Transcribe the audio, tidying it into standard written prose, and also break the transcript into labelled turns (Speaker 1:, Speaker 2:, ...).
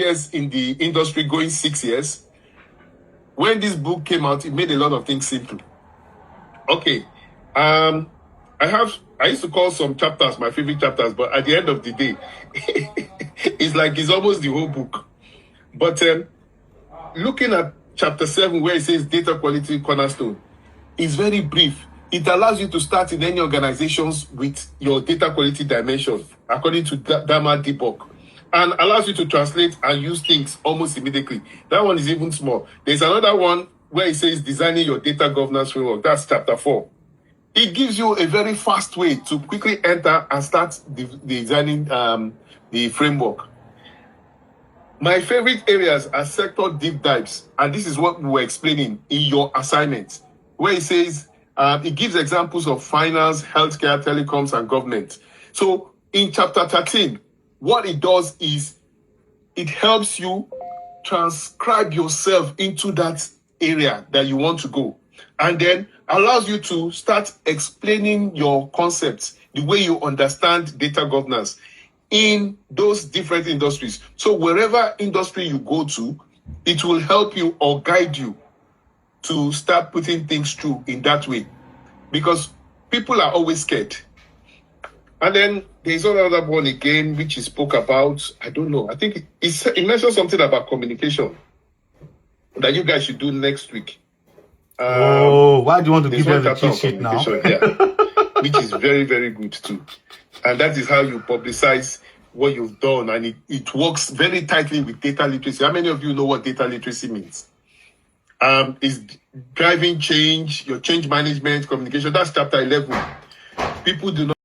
Speaker 1: years in the industry, going 6 years. When this book came out, it made a lot of things simple. Okay. I used to call some chapters my favorite chapters, but at the end of the day, it's almost the whole book. But looking at chapter 7, where it says data quality cornerstone, is very brief. It allows you to start in any organizations with your data quality dimension, according to Dama Debug, and allows you to translate and use things almost immediately. That one is even small. There's another one where it says designing your data governance framework. That's chapter 4. It gives you a very fast way to quickly enter and start designing the framework. My favorite areas are sector deep dives, and this is what we were explaining in your assignment, where it says it gives examples of finance, healthcare, telecoms, and government. So in chapter 13, what it does is it helps you transcribe yourself into that area that you want to go, and then allows you to start explaining your concepts, the way you understand data governance in those different industries. So wherever industry you go to, it will help you or guide you to start putting things through in that way, because people are always scared. And then there's another one again, which he spoke about, I don't know, I think it mentioned something about communication that you guys should do next week.
Speaker 2: Why do you want to give them the cheat sheet now?
Speaker 1: Yeah, which is very, very good too. And that is how you publicize what you've done. And it works very tightly with data literacy. How many of you know what data literacy means? Is driving change, your change management, communication. That's chapter 11. People do not